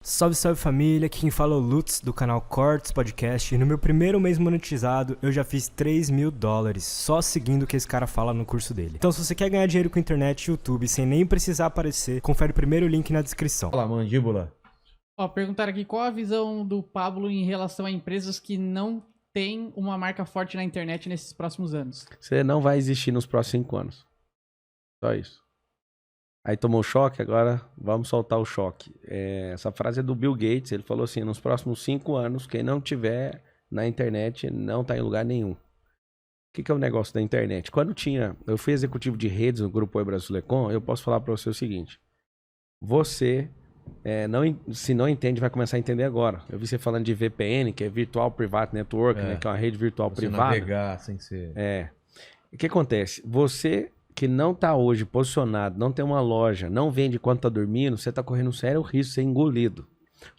Salve, salve família, aqui quem fala é o Lutz do canal Cortes Podcast e no meu primeiro mês monetizado eu já fiz $3.000 só seguindo o que esse cara fala no curso dele. Então se você quer ganhar dinheiro com internet e YouTube sem nem precisar aparecer, confere o primeiro link na descrição. Fala, mandíbula. Ó, perguntaram aqui qual a visão do Pablo em relação a empresas que não têm uma marca forte na internet nesses próximos anos. Você não vai existir nos próximos 5 anos. Só isso. Aí tomou choque, agora vamos soltar o choque. Essa frase é do Bill Gates, ele falou assim, nos próximos 5 anos, quem não tiver na internet não tá em lugar nenhum. O que é o negócio da internet? Quando eu fui executivo de redes no Grupo Oi Brasilecom, eu posso falar para você o seguinte, você, se não entende, vai começar a entender agora. Eu vi você falando de VPN, que é Virtual Private Network, né, que é uma rede virtual privada. Navegar sem ser... O que acontece? Você que não está hoje posicionado, não tem uma loja, não vende quando está dormindo, você está correndo um sério risco de ser engolido.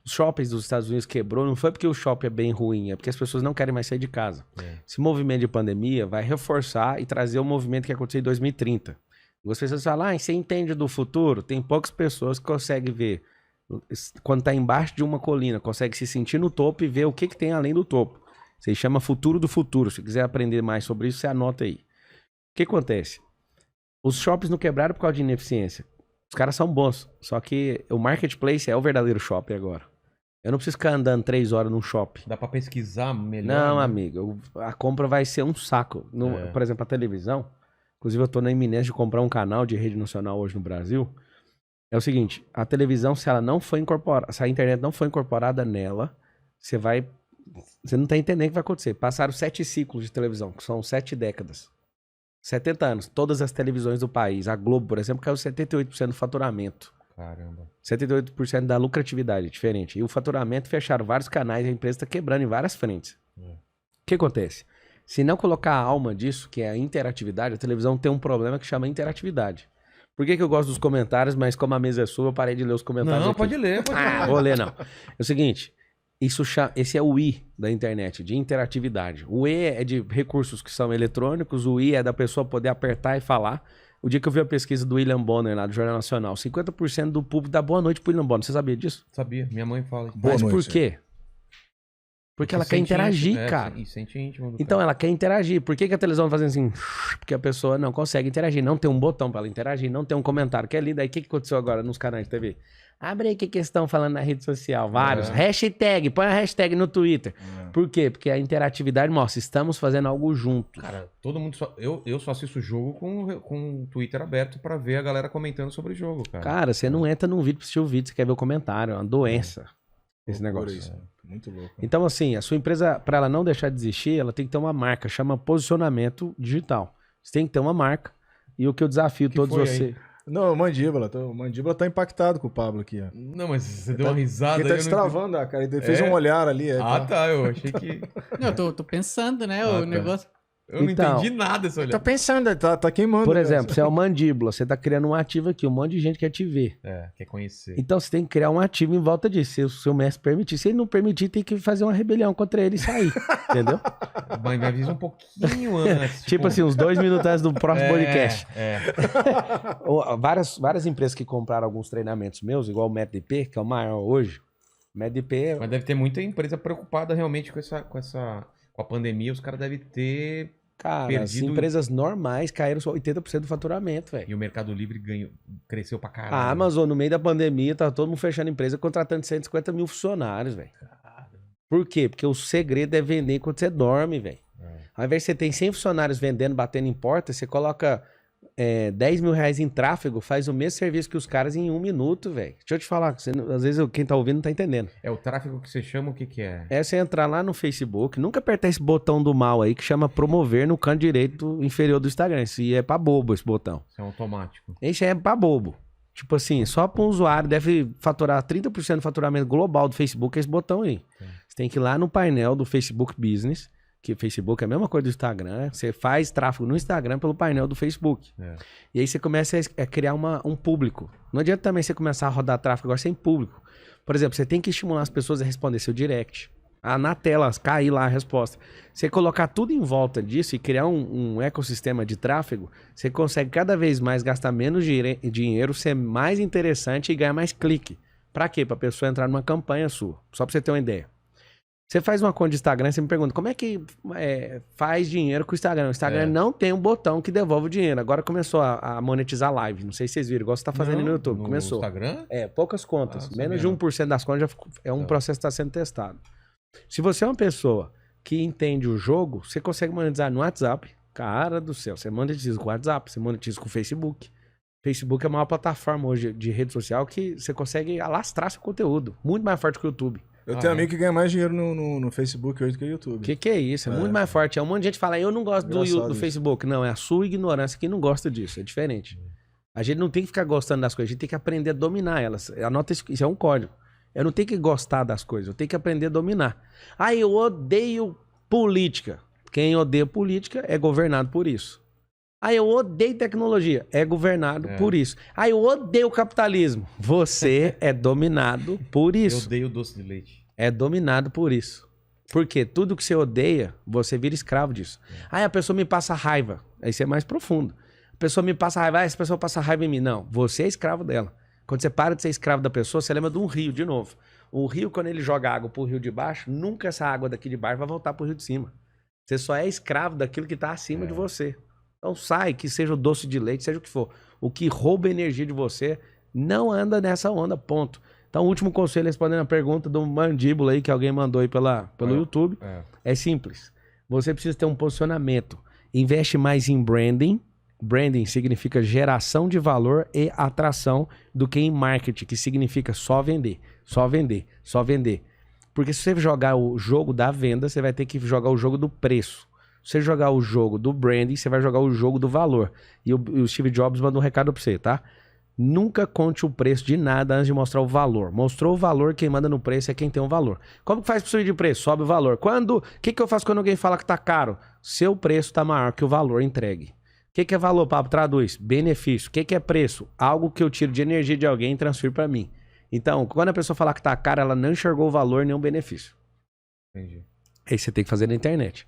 Os shoppings dos Estados Unidos quebrou, não foi porque o shopping é bem ruim, é porque as pessoas não querem mais sair de casa. Esse movimento de pandemia vai reforçar e trazer o movimento que aconteceu em 2030. As pessoas falam, você entende do futuro? Tem poucas pessoas que conseguem ver, quando está embaixo de uma colina, consegue se sentir no topo e ver o que tem além do topo. Isso aí chama futuro do futuro. Se quiser aprender mais sobre isso, você anota aí. O que acontece? Os shoppings não quebraram por causa de ineficiência. Os caras são bons. Só que o marketplace é o verdadeiro shopping agora. Eu não preciso ficar andando 3 horas num shopping. Dá pra pesquisar melhor? Não, né? amigo. A compra vai ser um saco. Por exemplo, a televisão. Inclusive, eu tô na iminência de comprar um canal de rede nacional hoje no Brasil. É o seguinte. A televisão, se ela não for incorporada, se a internet não for incorporada nela, você não tá entendendo o que vai acontecer. Passaram 7 ciclos de televisão, que são 7 décadas. 70 anos, todas as televisões do país. A Globo, por exemplo, caiu 78% do faturamento. Caramba. 78% da lucratividade, diferente. E o faturamento, fecharam vários canais, a empresa está quebrando em várias frentes. O que acontece? Se não colocar a alma disso, que é a interatividade, a televisão tem um problema que chama interatividade. Por que eu gosto dos comentários, mas como a mesa é sua, eu parei de ler os comentários Não, aqui. pode ler. Vou ler não. É o seguinte... Esse é o I da internet, de interatividade. O E é de recursos que são eletrônicos, o I é da pessoa poder apertar e falar. O dia que eu vi a pesquisa do William Bonner lá do Jornal Nacional, 50% do público dá boa noite pro William Bonner. Você sabia disso? Sabia, minha mãe fala. Mas por quê? Porque ela quer interagir, cara. E sente íntimo do Então cara. ela quer interagir. Por que a televisão fazendo assim? Porque a pessoa não consegue interagir, não tem um botão pra ela interagir, não tem um comentário. Que é lindo. Aí o que aconteceu agora nos canais de TV? Abre aí o que estão falando na rede social. Vários. Hashtag. Põe a hashtag no Twitter. Por quê? Porque a interatividade mostra, estamos fazendo algo junto. Cara, todo mundo só... Eu só assisto o jogo com o Twitter aberto pra ver a galera comentando sobre o jogo, cara. Cara, você não entra num vídeo pra assistir o vídeo, você quer ver o comentário. É uma doença. Esse negócio. Isso. Muito louco. Então, assim, a sua empresa, pra ela não deixar de existir, ela tem que ter uma marca. Chama posicionamento digital. Você tem que ter uma marca. E o que eu desafio todos foi vocês... Não, o Mandíbula tá impactado com o Pablo aqui, ó. Não, mas você deu uma risada. Ele tá aí, eu não destravando a cara, ele fez um olhar ali. tá, eu achei que... Não, eu tô pensando, né? Ah, o tá. negócio. Eu não Então, entendi nada esse olhar. Tá pensando, tá queimando. Por cara. exemplo, você é o Mandíbula, você tá criando um ativo aqui, um monte de gente quer te ver. Quer conhecer. Então você tem que criar um ativo em volta disso, se o seu mestre permitir. Se ele não permitir, tem que fazer uma rebelião contra ele e sair, entendeu? Mas me avisa um pouquinho antes. Tipo assim, uns 2 minutos antes do próximo podcast. É. Várias empresas que compraram alguns treinamentos meus, igual o MedDP, que é o maior hoje. O MedDP... Mas deve ter muita empresa preocupada realmente com a pandemia. Os caras devem ter... Cara, perdido... as empresas normais caíram só 80% do faturamento, velho. E o Mercado Livre cresceu pra caralho. A Amazon, no meio da pandemia, tá todo mundo fechando empresa, contratando 150 mil funcionários, velho. Por quê? Porque o segredo é vender enquanto você dorme, velho. Ao invés de você ter 100 funcionários vendendo, batendo em porta, você coloca 10 mil reais em tráfego, faz o mesmo serviço que os caras em 1 minuto, velho. Deixa eu te falar, às vezes quem tá ouvindo não tá entendendo. É o tráfego que você chama, o que é? É você entrar lá no Facebook, nunca apertar esse botão do mal aí que chama promover no canto direito inferior do Instagram. Isso é pra bobo esse botão. Isso é automático. Esse é pra bobo. Tipo assim, só para um usuário deve faturar 30% do faturamento global do Facebook é esse botão aí. Você tem que ir lá no painel do Facebook Business, que o Facebook é a mesma coisa do Instagram, né? Você faz tráfego no Instagram pelo painel do Facebook. E aí você começa a criar um público. Não adianta também você começar a rodar tráfego agora sem público. Por exemplo, você tem que estimular as pessoas a responder seu direct. Na tela, cair lá a resposta. Você colocar tudo em volta disso e criar um ecossistema de tráfego, você consegue cada vez mais gastar menos dinheiro, ser mais interessante e ganhar mais clique. Pra quê? Pra pessoa entrar numa campanha sua. Só pra você ter uma ideia. Você faz uma conta de Instagram e você me pergunta, como é que faz dinheiro com o Instagram? O Instagram não tem um botão que devolve o dinheiro. Agora começou a monetizar live. Não sei se vocês viram, igual você tá fazendo no YouTube. Começou. Instagram? Poucas contas. Menos de sabia 1% das contas é um processo que está sendo testado. Se você é uma pessoa que entende o jogo, você consegue monetizar no WhatsApp. Cara do céu, você monetiza com o WhatsApp, você monetiza com o Facebook. Facebook é a maior plataforma hoje de rede social que você consegue alastrar seu conteúdo. Muito mais forte que o YouTube. Eu tenho amigo que ganha mais dinheiro no Facebook hoje do que no YouTube. Que é isso? É muito mais forte. Um monte de gente fala, eu não gosto do Facebook. Não, é a sua ignorância que não gosta disso. É diferente. A gente não tem que ficar gostando das coisas, a gente tem que aprender a dominar elas. Anota isso é um código. Eu não tenho que gostar das coisas, eu tenho que aprender a dominar. Eu odeio política. Quem odeia política é governado por isso. Eu odeio tecnologia. É governado por isso. Eu odeio capitalismo. Você é dominado por isso. Eu odeio doce de leite. É dominado por isso. Porque tudo que você odeia, você vira escravo disso. A pessoa me passa raiva. Aí você é mais profundo. A pessoa me passa raiva. Essa pessoa passa raiva em mim. Não, você é escravo dela. Quando você para de ser escravo da pessoa, você lembra de um rio de novo. O rio, quando ele joga água pro rio de baixo, nunca essa água daqui de baixo vai voltar pro rio de cima. Você só é escravo daquilo que tá acima de você. Então sai, que seja o doce de leite, seja o que for. O que rouba energia de você não anda nessa onda, ponto. Então o último conselho, respondendo a pergunta do Mandíbula aí, que alguém mandou aí pelo YouTube, é simples. Você precisa ter um posicionamento. Investe mais em branding. Branding significa geração de valor e atração do que em marketing, que significa só vender, só vender, só vender. Porque se você jogar o jogo da venda, você vai ter que jogar o jogo do preço. Se você jogar o jogo do branding, você vai jogar o jogo do valor. E o Steve Jobs mandou um recado pra você, tá? Nunca conte o preço de nada antes de mostrar o valor. Mostrou o valor, quem manda no preço é quem tem o valor. Como que faz pra subir de preço? Sobe o valor. O que eu faço quando alguém fala que tá caro? Seu preço tá maior que o valor entregue. O que é valor, Pablo? Traduz. Benefício. O que é preço? Algo que eu tiro de energia de alguém e transfiro para mim. Então, quando a pessoa falar que tá caro, ela não enxergou o valor nem o benefício. Entendi. Aí você tem que fazer na internet.